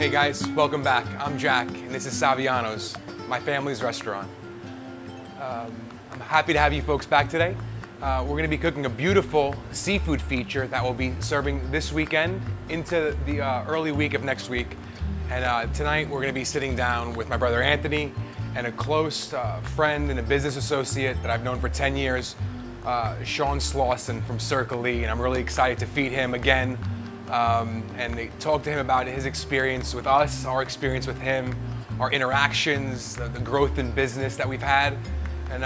Hey guys, welcome back. I'm Jack, and this is Saviano's, my family's restaurant. I'm happy to have you folks back today. We're going to be cooking a beautiful seafood feature that we'll be serving this weekend into the early week of next week. And tonight we're going to be sitting down with my brother Anthony and a close friend and a business associate that I've known for 10 years, Sean Slosson from Circle Lee, and I'm really excited to feed him again. And talk to him about his experience with us, our experience with him, our interactions, the growth in business that we've had. And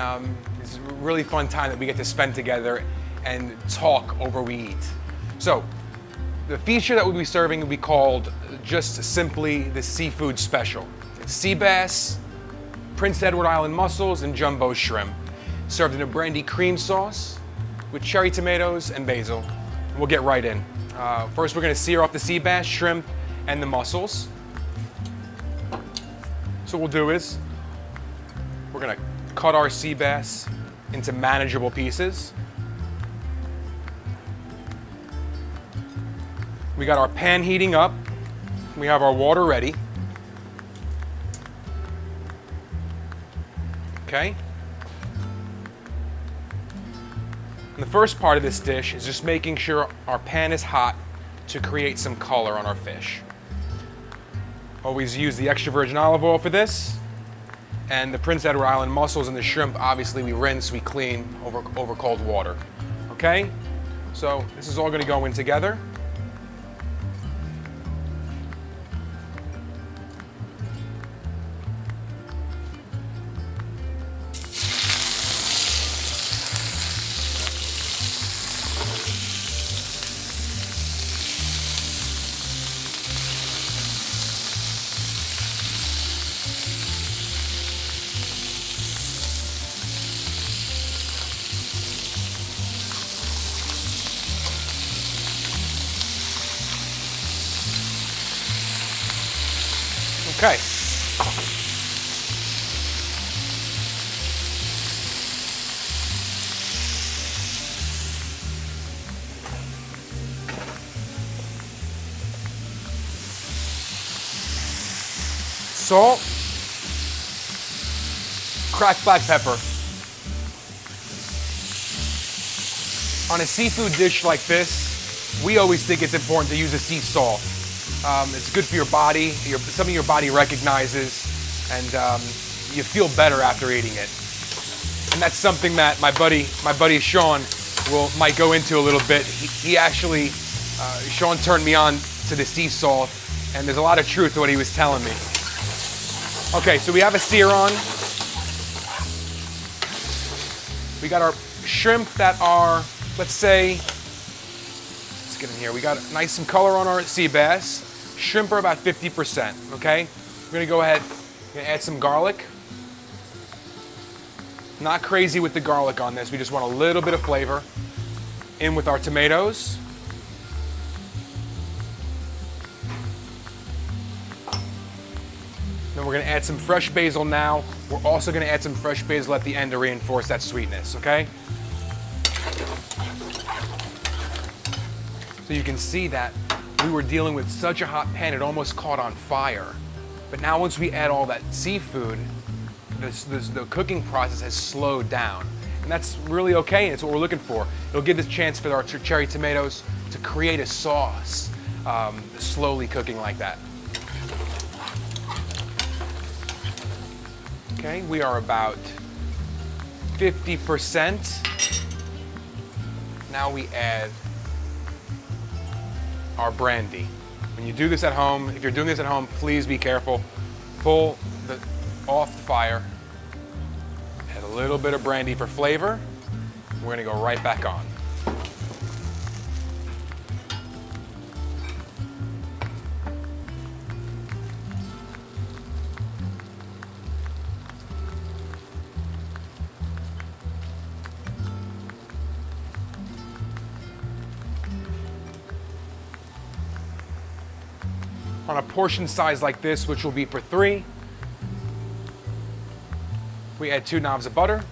it's a really fun time that we get to spend together and talk over we eat. So the feature that we'll be serving will be called just simply the seafood special. It's sea bass, Prince Edward Island mussels, and jumbo shrimp, served in a brandy cream sauce with cherry tomatoes and basil. We'll get right in. First, we're going to sear off the sea bass, shrimp, and the mussels. So what we'll do is we're going to cut our sea bass into manageable pieces. We got our pan heating up. We have our water ready. Okay. And the first part of this dish is just making sure our pan is hot to create some color on our fish. Always use the extra virgin olive oil for this. And the Prince Edward Island mussels and the shrimp, obviously we rinse, we clean over cold water. Okay? So this is all going to go in together. Okay. Salt, cracked black pepper. On a seafood dish like this, we always think it's important to use a sea salt. It's good for your body, something your body recognizes, and you feel better after eating it. And that's something that my buddy Sean might go into a little bit. He actually, Sean turned me on to the sea salt, and there's a lot of truth to what he was telling me. Okay, so we have a sear on. We got our shrimp that are, let's say, let's get in here. We got nice some color on our sea bass. Shrimp are about 50%, okay? We're gonna go ahead and add some garlic. Not crazy with the garlic on this. We just want a little bit of flavor. In with our tomatoes. Then we're gonna add some fresh basil now. We're also gonna add some fresh basil at the end to reinforce that sweetness, okay? So you can see that we were dealing with such a hot pan, it almost caught on fire. But now once we add all that seafood, the cooking process has slowed down. And that's really okay, and it's what we're looking for. It'll give us a chance for our cherry tomatoes to create a sauce, slowly cooking like that. Okay, we are about 50%. Now we add our brandy. When you do this at home, if you're doing this at home, please be careful. Pull off the fire. Add a little bit of brandy for flavor. We're gonna go right back on. On a portion size like this, which will be for 3, we add 2 knobs of butter.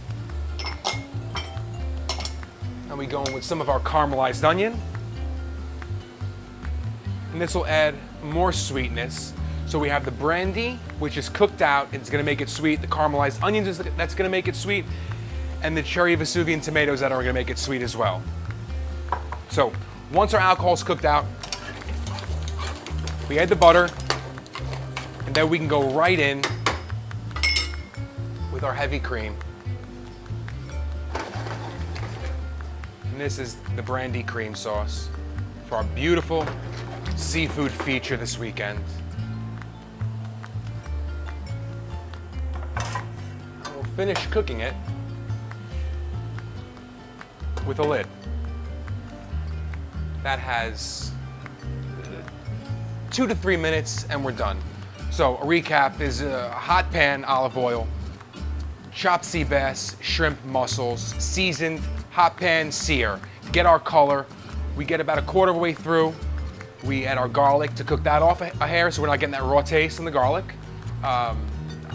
And we go in with some of our caramelized onion. And this will add more sweetness. So we have the brandy, which is cooked out. It's gonna make it sweet. The caramelized onions, that's gonna make it sweet. And the cherry Vesuvian tomatoes that are gonna make it sweet as well. So once our alcohol's cooked out, we add the butter, and then we can go right in with our heavy cream. And this is the brandy cream sauce for our beautiful seafood feature this weekend. We'll finish cooking it with a lid. That has 2 to 3 minutes and we're done. So a recap is a hot pan, olive oil, chopped sea bass, shrimp, mussels, seasoned, hot pan, sear. Get our color. We get about a quarter of the way through. We add our garlic to cook that off a hair so we're not getting that raw taste in the garlic.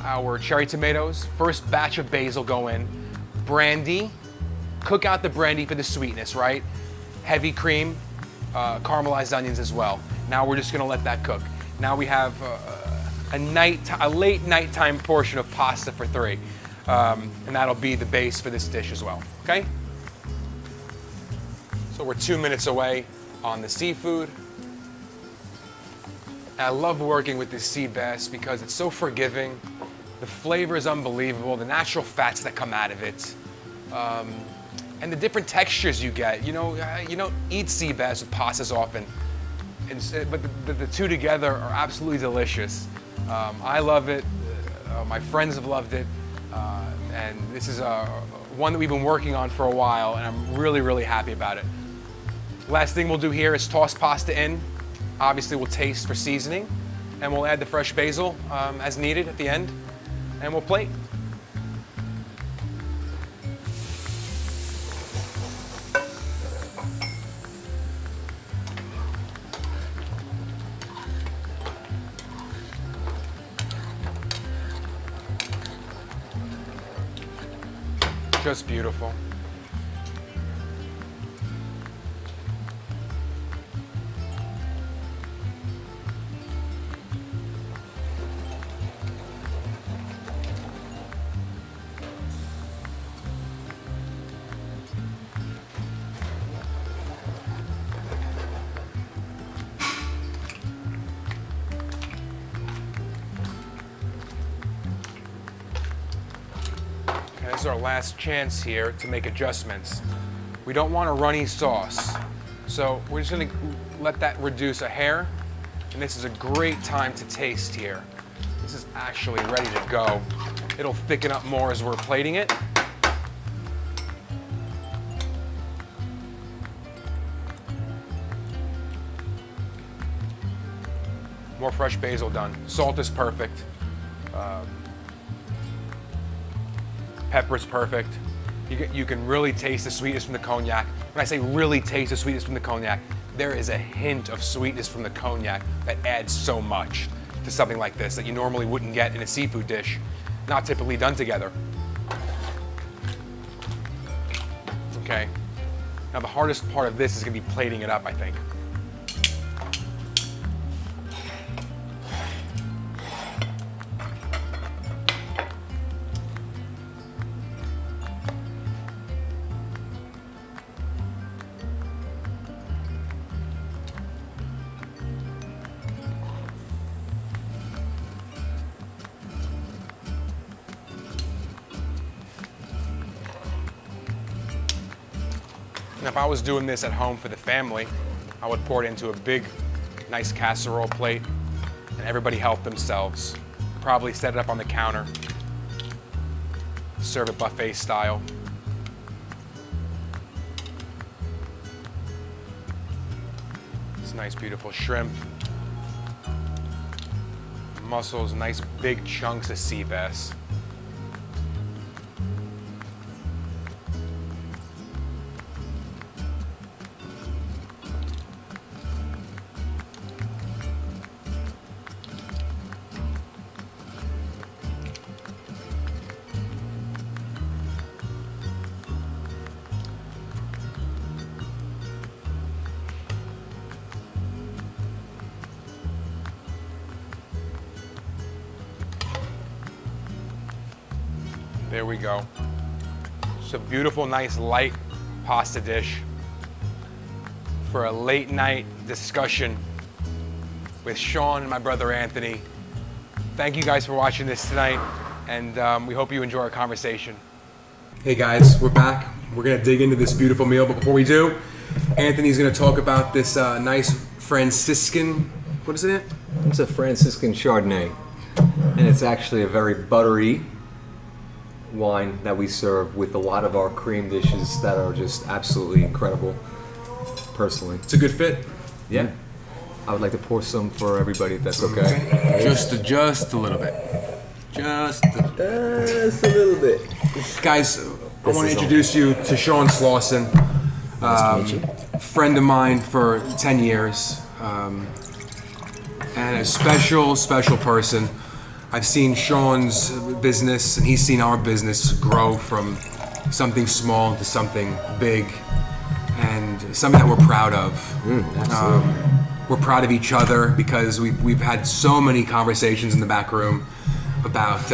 Our cherry tomatoes, first batch of basil go in. Brandy, cook out the brandy for the sweetness, right? Heavy cream, caramelized onions as well. Now we're just gonna let that cook. Now we have a late nighttime portion of pasta for 3. And that'll be the base for this dish as well, okay? So we're 2 minutes away on the seafood. And I love working with this sea bass because it's so forgiving. The flavor is unbelievable, the natural fats that come out of it. And the different textures you get. You don't eat sea bass with pastas often, but the two together are absolutely delicious. I love it, my friends have loved it, and this is one that we've been working on for a while, and I'm really, really happy about it. Last thing we'll do here is toss pasta in. Obviously we'll taste for seasoning, and we'll add the fresh basil as needed at the end, and we'll plate. Just beautiful. This is our last chance here to make adjustments. We don't want a runny sauce, so we're just gonna let that reduce a hair, and this is a great time to taste here. This is actually ready to go. It'll thicken up more as we're plating it. More fresh basil done. Salt is perfect. Pepper is perfect. You can really taste the sweetness from the cognac. When I say really taste the sweetness from the cognac, there is a hint of sweetness from the cognac that adds so much to something like this that you normally wouldn't get in a seafood dish, not typically done together. Okay, now the hardest part of this is gonna be plating it up, I think. And if I was doing this at home for the family, I would pour it into a big, nice casserole plate, and everybody help themselves. Probably set it up on the counter, serve it buffet style. It's nice, beautiful shrimp, mussels, nice big chunks of sea bass. There we go. It's a beautiful, nice, light pasta dish for a late night discussion with Sean and my brother Anthony. Thank you guys for watching this tonight, and we hope you enjoy our conversation. Hey guys, we're back. We're gonna dig into this beautiful meal, but before we do, Anthony's gonna talk about this nice Franciscan, what is it? It's a Franciscan Chardonnay, and it's actually a very buttery wine that we serve with a lot of our cream dishes that are just absolutely incredible, personally. It's a good fit. Yeah. I would like to pour some for everybody if that's okay. Just a little bit. Just a little bit. Guys, I want to introduce you to Sean Slosson, friend of mine for 10 years, and a special person. I've seen Sean's business and he's seen our business grow from something small to something big and something that we're proud of. We're proud of each other because we've had so many conversations in the back room about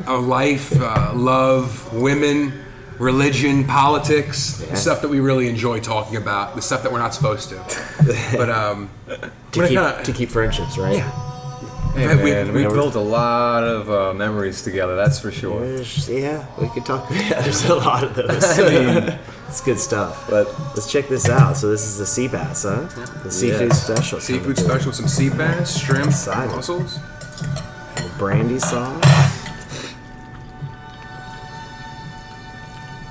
life, love, women, religion, politics, the stuff that we really enjoy talking about, the stuff that we're not supposed to. But to keep friendships, right? Yeah. Hey man, we built a lot of memories together, that's for sure. Yeah, we could talk. There's a lot of those. I mean, it's good stuff. But let's check this out. So this is the sea bass, huh? The seafood special. Seafood special with some sea bass, shrimp, mussels. Brandy sauce.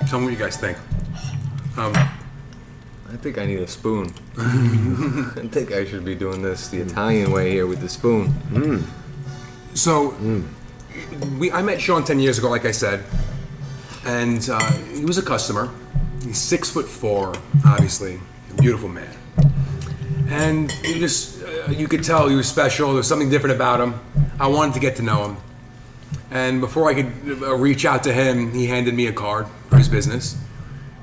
Tell me what you guys think. I think I need a spoon. I think I should be doing this the Italian way here with the spoon. So, I met Sean 10 years ago, like I said, and he was a customer. He's 6'4", obviously, a beautiful man. And you could tell he was special. There was something different about him. I wanted to get to know him. And before I could reach out to him, he handed me a card for his business.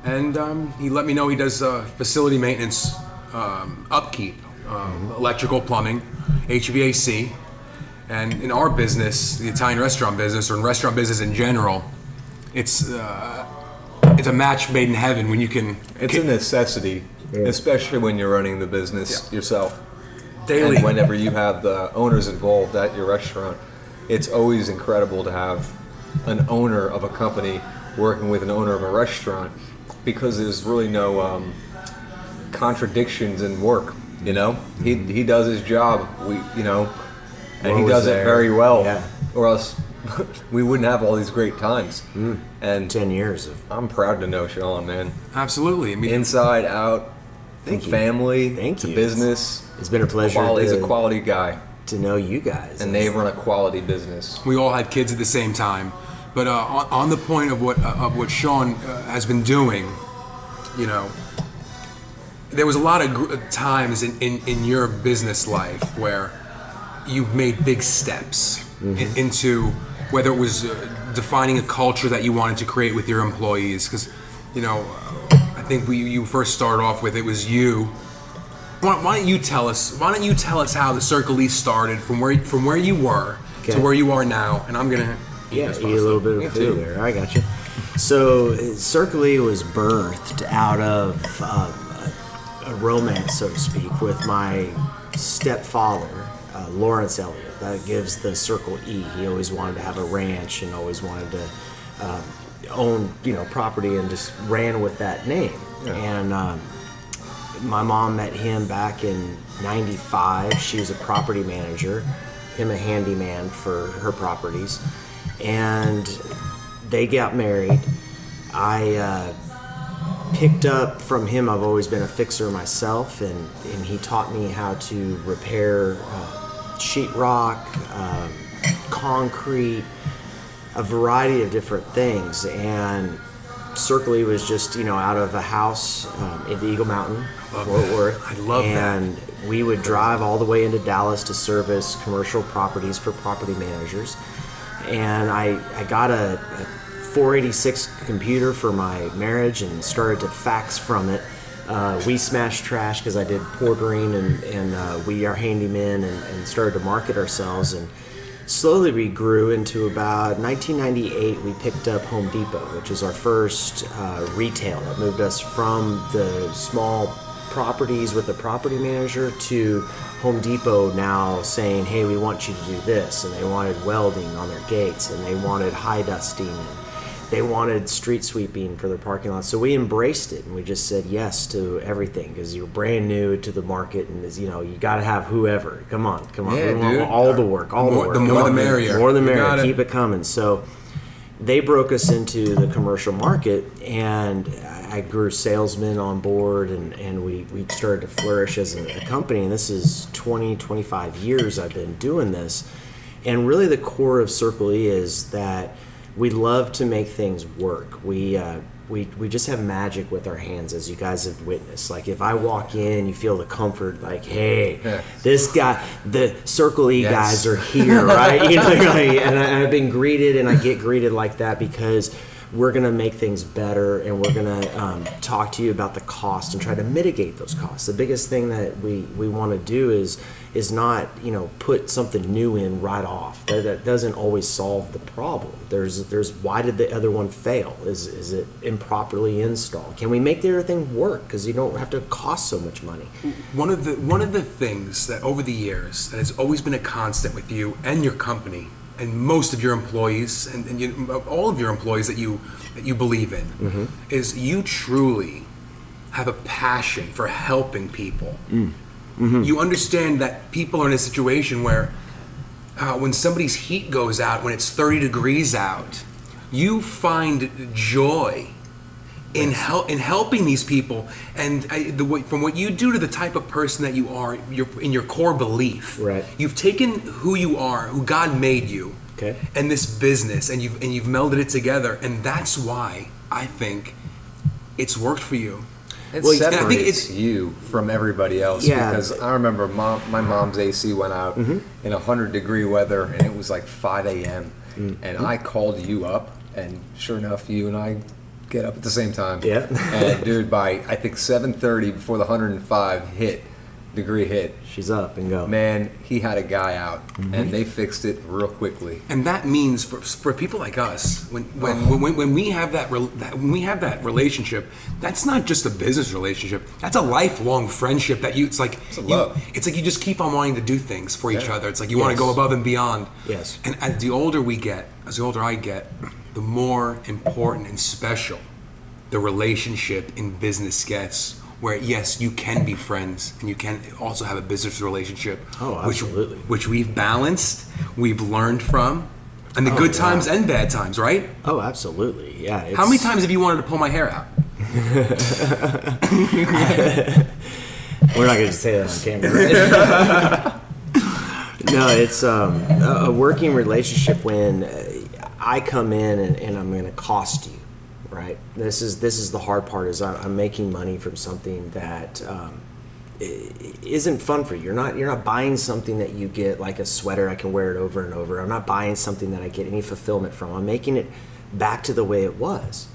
And he let me know he does facility maintenance, upkeep, electrical, plumbing, HVAC. And in our business, the Italian restaurant business, or in restaurant business in general, it's a match made in heaven when you can... It's a necessity, especially when you're running the business yourself. Daily. And whenever you have the owners involved at your restaurant, it's always incredible to have an owner of a company working with an owner of a restaurant, because there's really no contradictions in work. You know, he does his job. And he does it very well. Yeah. Or else we wouldn't have all these great times. And 10 years. I'm proud to know Sean, man. Absolutely. I mean, inside out, from family to business. It's been a pleasure. He's a quality guy. To know you guys. And they run a quality business. We all had kids at the same time. But on the point of what Sean has been doing, there was a lot of times in your business life where you've made big steps into whether it was defining a culture that you wanted to create with your employees. Because, I think you first started off with, it was you. Why don't you tell us how the Circle E started from where you were to where you are now? And I'm gonna eat a little bit of food there. I got you. So Circle E was birthed out of a romance, so to speak, with my stepfather, Lawrence Elliott. That gives the Circle E. He always wanted to have a ranch and always wanted to own, property, and just ran with that name. Yeah. And my mom met him back in '95. She was a property manager, him a handyman for her properties, and they got married. I picked up from him. I've always been a fixer myself, and he taught me how to repair sheetrock, concrete, a variety of different things. And Circle E was just, out of a house in Eagle Mountain, Fort Worth. I love that. And we would drive all the way into Dallas to service commercial properties for property managers. And I got a 486 computer for my marriage and started to fax from it. We smashed trash because I did portering, and we are handymen, and started to market ourselves. And slowly we grew into about 1998. We picked up Home Depot, which was our first retail that moved us from the small properties with a property manager to Home Depot now saying, hey, we want you to do this. And they wanted welding on their gates, and they wanted high dusting, and they wanted street sweeping for their parking lot. So we embraced it, and we just said yes to everything because you're brand new to the market, and you got to have whoever. Come on. Yeah, we want dude. all the work, all the work. The more the merrier. More the You merrier. got it. Keep it coming. So they broke us into the commercial market, and I grew salesmen on board, and we started to flourish as a company. And this is 25 years I've been doing this. And really the core of Circle E is that we love to make things work. We just have magic with our hands, as you guys have witnessed. Like if I walk in, you feel the comfort, like, hey, this guy, the Circle E guys are here, right? And I've been greeted, and I get greeted like that because we're going to make things better, and we're going to talk to you about the cost and try to mitigate those costs. The biggest thing that we want to do is not put something new in right off. That doesn't always solve the problem. There's why did the other one fail? Is it improperly installed? Can we make the other thing work? Because you don't have to cost so much money. One of the things that over the years that has always been a constant with you and your company and most of your employees and all of your employees that you believe in is you truly have a passion for helping people. You understand that people are in a situation where when somebody's heat goes out, when it's 30 degrees out, you find joy in helping these people, and from what you do to the type of person that you are, in your core belief. Right. You've taken who you are, who God made you, and this business, and you've melded it together, and that's why I think it's worked for you. It Well, separates you from everybody else because I remember my mom's AC went out in 100-degree weather, and it was like 5 a.m. And I called you up, and sure enough, you and I get up at the same time. Yeah. And dude, by I think 7:30, before the 105-degree hit, She's up and go. man, he had a guy out, and they fixed it real quickly. And that means for people like us, when we have that relationship, that's not just a business relationship. That's a lifelong friendship that it's like love. It's like you just keep on wanting to do things for each other. It's like you want to go above and beyond. Yes. And as the older I get, the more important and special the relationship in business gets. Where yes, you can be friends, and you can also have a business relationship. Oh, absolutely. Which we've balanced, we've learned from, and the good times and bad times, right? Oh, absolutely. Yeah. How many times have you wanted to pull my hair out? We're not going to say that on camera, right? No, it's a working relationship when I come in and I'm going to cost you. Right. This is the hard part. Is I'm making money from something that isn't fun for you. You're not buying something that you get like a sweater. I can wear it over and over. I'm not buying something that I get any fulfillment from. I'm making it back to the way it was.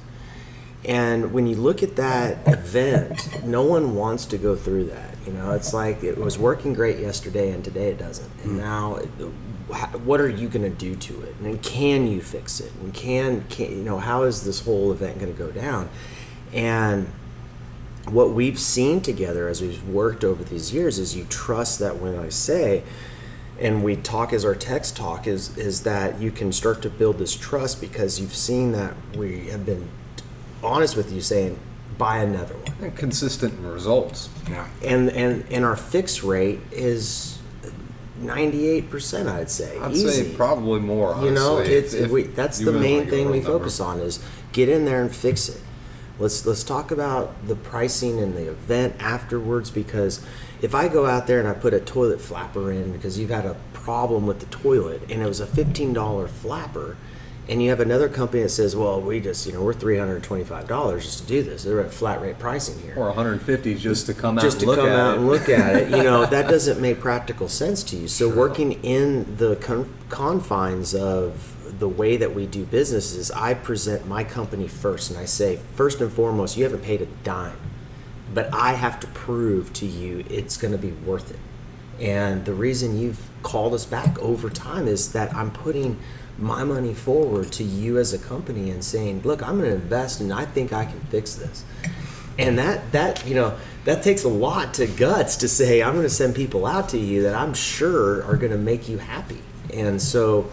And when you look at that event, no one wants to go through that. It's like it was working great yesterday, and today it doesn't. And now, what are you going to do to it? And can you fix it? And can how is this whole event going to go down? And what we've seen together as we've worked over these years is you trust that when I say, and we talk as our text talk, is that you can start to build this trust because you've seen that we have been honest with you saying, buy another one. And consistent results. Yeah. And our fix rate is 98%, I'd say. I'd Easy. say probably more, honestly. That's you the really main want to thing get a we real number. focus on is get in there and fix it. Let's talk about the pricing and the event afterwards, because if I go out there and I put a toilet flapper in because you've had a problem with the toilet and it was a $15 flapper, and you have another company that says, well, we just, we're $325 just to do this. They're at flat rate pricing here. Or $150 just to come out Just and to look come at out it. and look at it. That doesn't make practical sense to you. So working in the confines of the way that we do business is I present my company first, and I say, first and foremost, you haven't paid a dime, but I have to prove to you it's going to be worth it. And the reason you've called us back over time is that I'm putting my money forward to you as a company and saying, look, I'm going to invest and I think I can fix this. And that takes a lot to guts to say, I'm going to send people out to you that I'm sure are going to make you happy. And so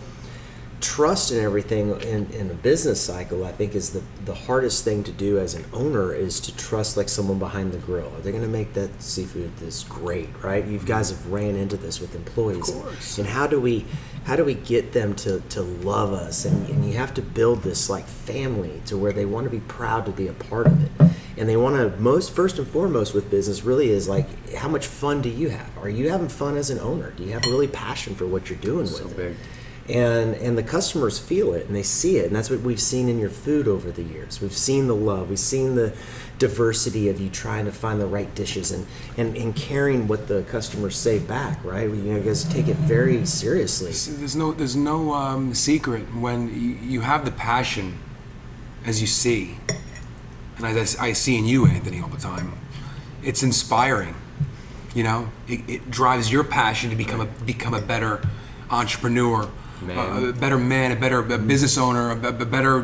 trust and everything in a business cycle, I think, is the hardest thing to do as an owner, is to trust like someone behind the grill. Are they going to make that seafood this great, right? You guys have ran into this with employees. Of course. And how do we get them to love us? And you have to build this like family to where they want to be proud to be a part of it. And they want to, first and foremost with business really is like, how much fun do you have? Are you having fun as an owner? Do you have really passion for what you're doing with it? Big. And the customers feel it and they see it, and that's what we've seen in your food over the years. We've seen the love, we've seen the diversity of you trying to find the right dishes and caring what the customers say back, right? You guys take it very seriously. There's no secret when you have the passion, as you see, and as I see in you, Anthony, all the time. It's inspiring, It drives your passion to become a better entrepreneur. A better man, a better business owner,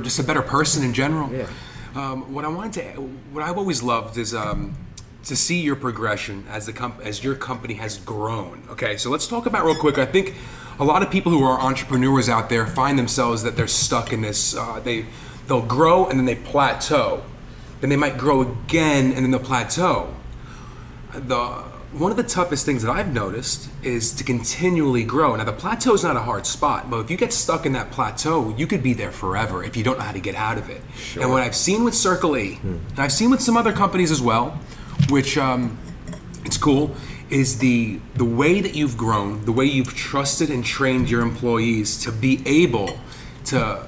just a better person in general. Yeah. What I've always loved is to see your progression as your company has grown. Okay, so let's talk about real quick. I think a lot of people who are entrepreneurs out there find themselves that they're stuck in this. They'll grow and then they plateau. Then they might grow again and then they'll plateau. One of the toughest things that I've noticed is to continually grow. Now, the plateau is not a hard spot, but if you get stuck in that plateau, you could be there forever if you don't know how to get out of it. Sure. And what I've seen with Circle E, and I've seen with some other companies as well, which it's cool, is the way that you've grown, the way you've trusted and trained your employees to be able to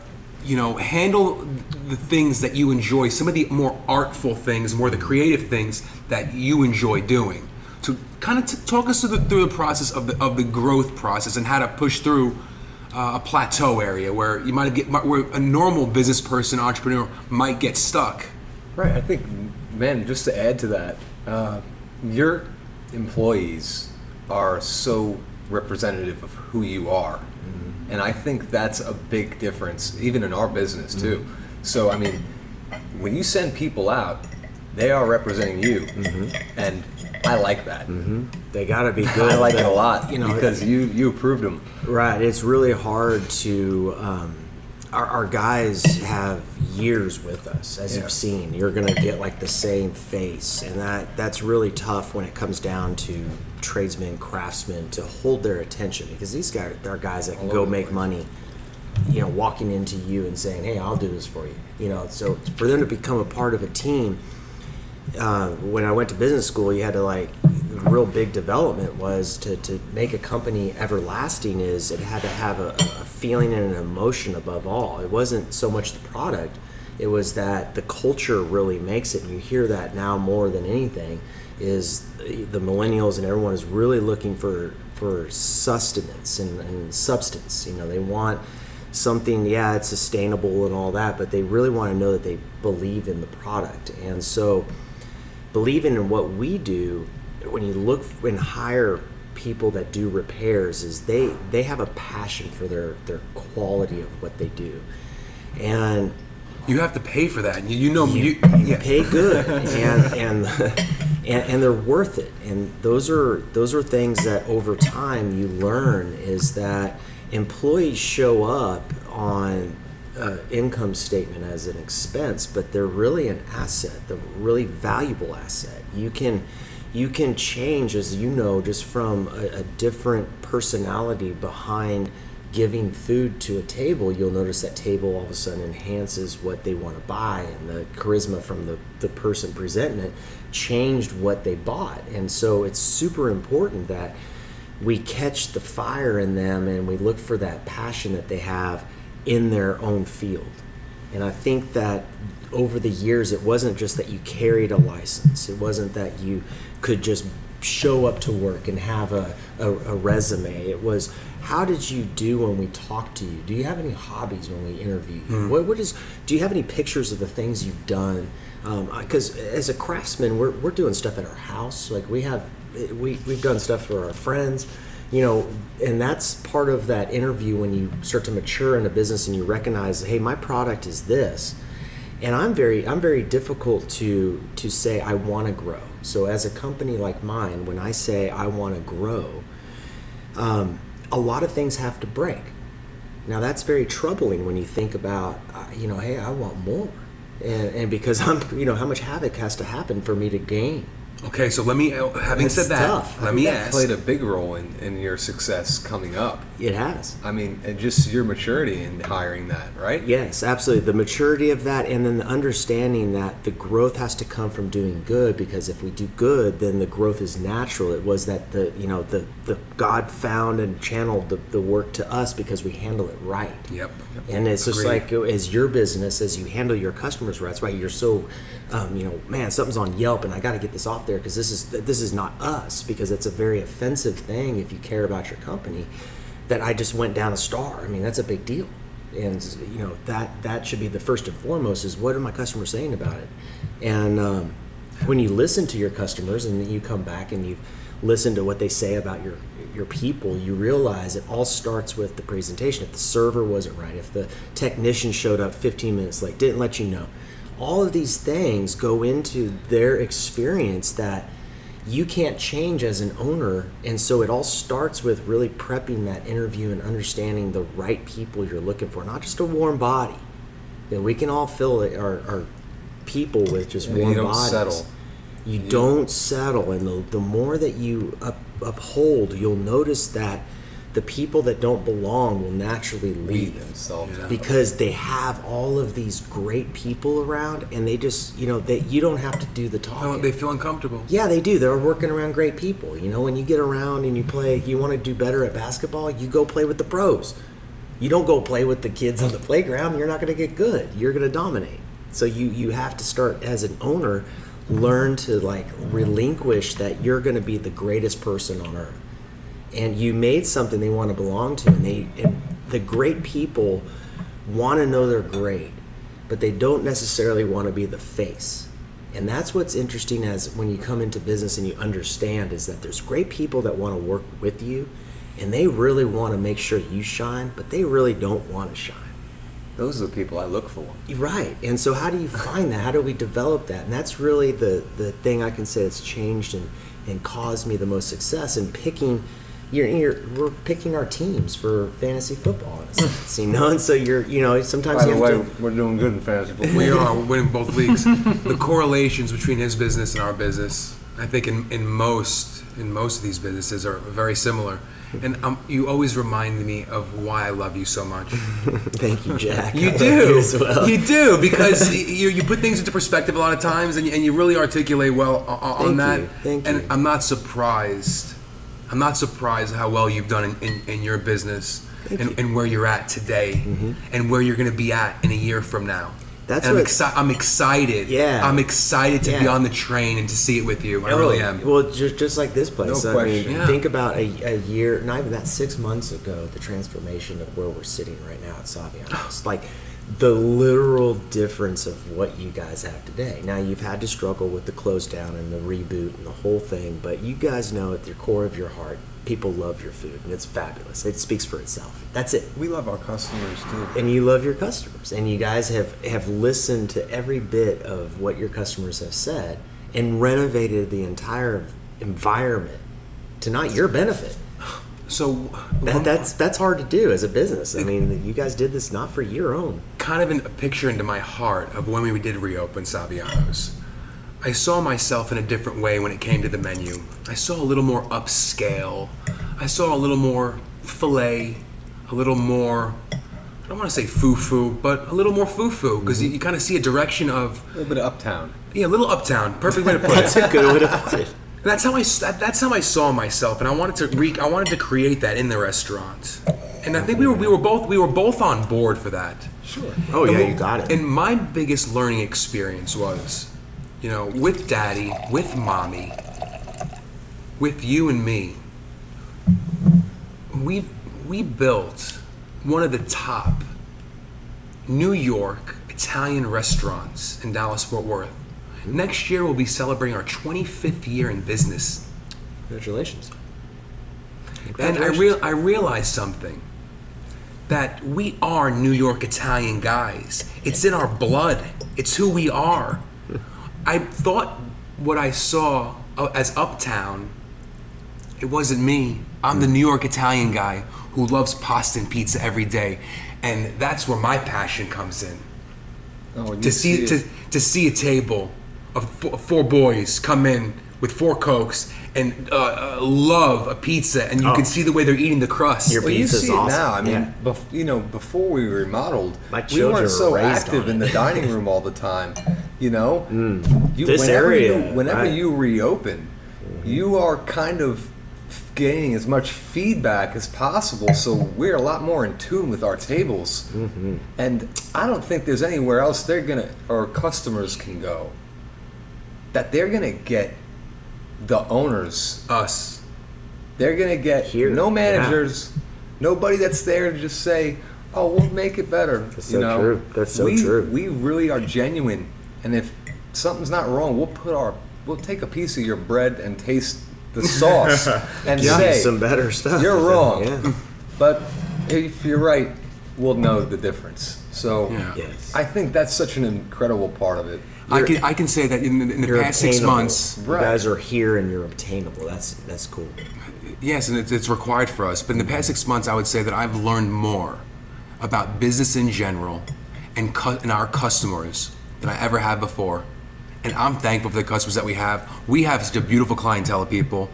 handle the things that you enjoy, some of the more artful things, more the creative things that you enjoy doing. To kind of talk us through the process of the growth process and how to push through a plateau area where you where a normal business person, entrepreneur might get stuck. Right. I think, man, just to add to that, your employees are so representative of who you are, and I think that's a big difference, even in our business too. So, I mean, when you send people out, they are representing you, and I like that. They got to be good. I like it a lot because you approved them. Right. It's really hard to. Our guys have years with us, as you've seen. You're going to get like the same face, and that's really tough when it comes down to tradesmen, craftsmen, to hold their attention, because these guys are guys that can go make money. Walking into you and saying, "Hey, I'll do this for you." So for them to become a part of a team. When I went to business school, you had to the real big development was to make a company everlasting is it had to have a feeling and an emotion above all. It wasn't so much the product, it was that the culture really makes it. And you hear that now more than anything, is the millennials and everyone is really looking for sustenance and substance. They want something, it's sustainable and all that, but they really want to know that they believe in the product. And so believing in what we do, when you look and hire people that do repairs, is they have a passion for their quality of what they do. And you have to pay for that. You pay good, and they're worth it. And those are things that over time you learn, is that employees show up on income statement as an expense, but they're really an asset, the really valuable asset. You can change, as just from a different personality behind giving food to a table. You'll notice that table all of a sudden enhances what they want to buy, and the charisma from the person presenting it changed what they bought. And so it's super important that we catch the fire in them and we look for that passion that they have in their own field. And I think that over the years, it wasn't just that you carried a license. It wasn't that you could just show up to work and have a resume. It was, how did you do when we talked to you? Do you have any hobbies when we interview you? Do you have any pictures of the things you've done? Because as a craftsman, we're doing stuff at our house. Like we have we've done stuff for our friends, you know, and that's part of that interview when you start to mature in a business and you recognize, hey, my product is this. And I'm very difficult to say I want to grow. So as a company like mine, when I say I want to grow, a lot of things have to break. Now that's very troubling when you think about, you know, hey, I want more. And because you know, how much havoc has to happen for me to gain. Okay, so having said that, tough. let me That ask. played a big role in your success coming up. It has. I mean, and just your maturity in hiring that, right? Yes, absolutely. The maturity of that, and then the understanding that the growth has to come from doing good, because if we do good, then the growth is natural. It was that the God found and channeled the work to us because we handle it right. Yep. And it's just Agreed. like, as your business, as you handle your customers right, you're so, you know, man, something's on Yelp and I got to get this off there because this is not us, because it's a very offensive thing if you care about your company, that I just went down a star. I mean, that's a big deal. And, you know, that should be the first and foremost is, what are my customers saying about it? And when you listen to your customers and you come back and you listen to what they say about your people, you realize it all starts with the presentation. If the server wasn't right, if the technician showed up 15 minutes late, didn't let you know, all of these things go into their experience that you can't change as an owner. And so it all starts with really prepping that interview and understanding the right people you're looking for, not just a warm body. And we can all fill our people with just warm you don't bodies. settle. You don't settle, and the more that you uphold, you'll notice that the people that don't belong will naturally Weed leave, themselves out. because they have all of these great people around, and they just, you know, you don't have to do the talking. They feel uncomfortable. Yeah, they do. They're working around great people. You know, when you get around and you want to do better at basketball, you go play with the pros. You don't go play with the kids on the playground. You're not going to get good. You're going to dominate. So you have to start, as an owner, learn to like relinquish that you're going to be the greatest person on earth. And you made something they want to belong to, and the great people want to know they're great, but they don't necessarily want to be the face. And that's what's interesting, as when you come into business and you understand, is that there's great people that want to work with you, and they really want to make sure you shine, but they really don't want to shine. Those are the people I look for. Right. And so how do you find that? How do we develop that? And that's really the thing I can say that's changed and caused me the most success in picking. We're picking our teams for fantasy football, in a sense, you know. And so sometimes By you the way, have to. we're doing good in fantasy football. We're winning both leagues. The correlations between his business and our business, I think in most of these businesses, are very similar. And you always remind me of why I love you so much. Thank you, Jack. You I love do. you as well. You do, because you put things into perspective a lot of times, and you really articulate well on that. Thank you. And I'm not surprised. I'm not surprised how well you've done in your business and where you're at today, and where you're going to be at in a year from now. That's and what I'm excited. Yeah. I'm excited to be Yeah. on the train and to see it with you. I really am. Well, just like this place. No I mean, question. Yeah. think about a year, not even that, 6 months ago, the transformation of where we're sitting right now at Saviano. It's like the literal difference of what you guys have today. Now, you've had to struggle with the close down and the reboot and the whole thing, but you guys know at the core of your heart, people love your food, and it's fabulous. It speaks for itself. That's it. We love our customers too. And you love your customers, and you guys have listened to every bit of what your customers have said and renovated the entire environment to not your benefit. So That's hard to do as a business. I mean, you guys did this not for your own. kind of a picture into my heart of when we did reopen Saviano's. I saw myself in a different way when it came to the menu. I saw a little more upscale. I saw a little more filet, a little more, I don't want to say foo-foo, but a little more foo-foo, because you kind of see a direction of, A little bit of uptown. yeah, a little uptown. Perfect way to put That's it. a good way to put it. And that's how I saw myself, and I wanted to create that in the restaurant. And I think we were both on board for that. Sure. Oh yeah, you got it. And my biggest learning experience was, with Daddy, with Mommy, with you and me, we built one of the top New York Italian restaurants in Dallas-Fort Worth. Next year we'll be celebrating our 25th year in business. Congratulations. And I realized something, that we are New York Italian guys. It's in our blood. It's who we are. I thought what I saw as Uptown, it wasn't me. I'm the New York Italian guy who loves pasta and pizza every day, and that's where my passion comes in. Oh, and To you see a table of four boys come in with 4 Cokes and love a pizza, and you can see the way they're eating the crust. Your Well, you pizza's see it awesome. now. I mean, Yeah. before we remodeled, My we children weren't so were raised active on in it. the dining room all the time. You know, This whenever area, whenever right. you reopen, you are kind of gaining as much feedback as possible. So we're a lot more in tune with our tables, and I don't think there's anywhere else or customers can go that they're gonna get the owners. Us. They're gonna get Here, no yeah. managers, nobody that's there to just say, "Oh, we'll make it better." That's so true. That's so true. We really are genuine, and if something's not wrong, we'll take a piece of your bread and taste the sauce and Give you say, some better stuff. "You're wrong." Yeah. But if you're right, we'll know the difference. So Yeah. Yes. I think that's such an incredible part of it. I can say that in the You're past 6 obtainable. months, You Right. guys are here and you're obtainable. That's cool. yes, and it's required for us. But in the past 6 months, I would say that I've learned more about business in general and our customers than I ever have before. And I'm thankful for the customers that we have. We have such a beautiful clientele of people.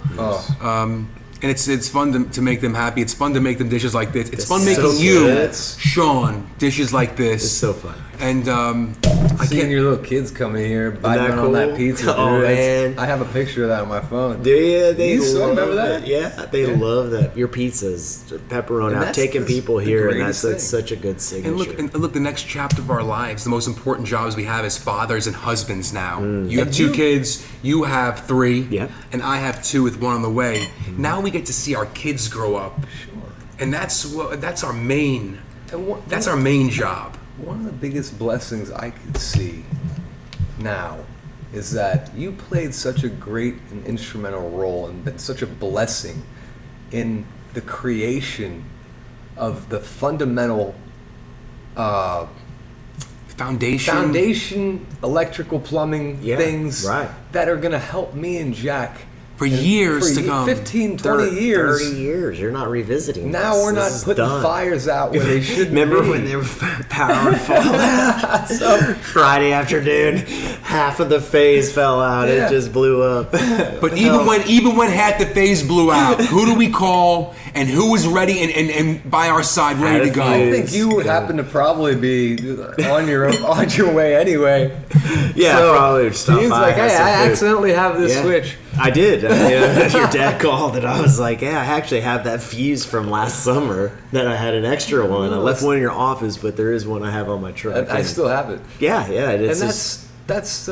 And it's fun to make them happy. It's fun to make them dishes like this. It's fun so making good. you, It's- Sean, dishes like this. It's so fun. And I Seeing can't. your little kids coming here, biting that on that cool? pizza. Dude, Oh, man. I have a picture of that on my phone. Yeah, they You still love remember that? it. Yeah, they love that. Your pizzas, pepperoni. And I've that's taken the people here, and greatest that's thing. such a good signature. And look, the next chapter of our lives, the most important jobs we have as fathers and husbands now. You have And 2 you- kids, you have 3, Yeah. and I have 2 with 1 on the way. Now we get to see our kids grow up, and that's our main our main job. One of the biggest blessings I could see now is that you played such a great and instrumental role and been such a blessing in the creation of the fundamental foundation electrical plumbing Yeah, things right. that are going to help me and Jack For years to come. 15, 20 years. 30 years. You're not revisiting. Now this. we're not This is putting done. fires out where they shouldn't Remember be. when they were power would fall out? So Friday afternoon, half of the phase fell out. Yeah. It just blew up. But even when half the phase blew out, who do we call and who was ready and by our side ready to go? I think you would happen to probably be on your way anyway. Yeah, So, probably would stop he's by. like, have hey, some I food." accidentally have this Yeah. switch. I did. Your dad called, and I was like, "Yeah, I actually have that fuse from last summer that I had an extra one. I left one in your office, but there is one I have on my truck." I And- still have it. yeah, it's And just- that's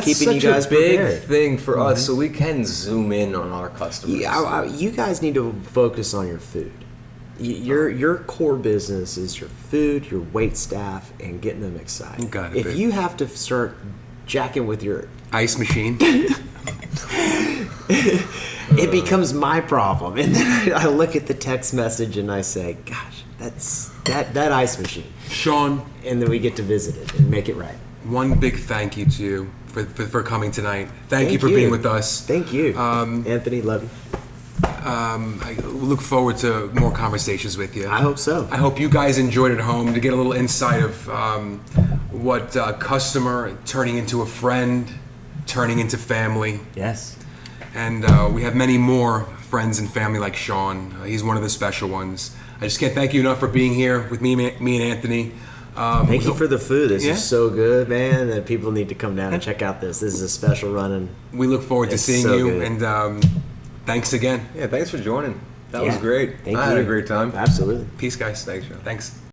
keeping you such guys a big prepared. thing for us, so we can zoom in on our customers. Yeah, you guys need to focus on your food. Your core business is your food, your wait staff, and getting them excited. Got it, If babe. you have to start jacking with your, Ice machine. it becomes my problem. And then I look at the text message and I say, "Gosh, that's that ice machine." Sean, And then we get to visit it and make it right. one big thank you to you for coming tonight. Thank you for being with us. Thank you, Anthony. Love you. I look forward to more conversations with you. I hope so. I hope you guys enjoyed it at home to get a little insight of what customer turning into a friend, turning into family. Yes. And we have many more friends and family like Sean. He's one of the special ones. I just can't thank you enough for being here with me and Anthony. Thank you for the food. This Yeah. is so good, man. That people need to come down and check out this. This is a special run, and We look forward to It's seeing so you. good. And thanks again. Yeah, thanks for joining. That was yeah. great. Thank I had you. a great time. Absolutely. Peace, guys. Thanks, Sean. Thanks.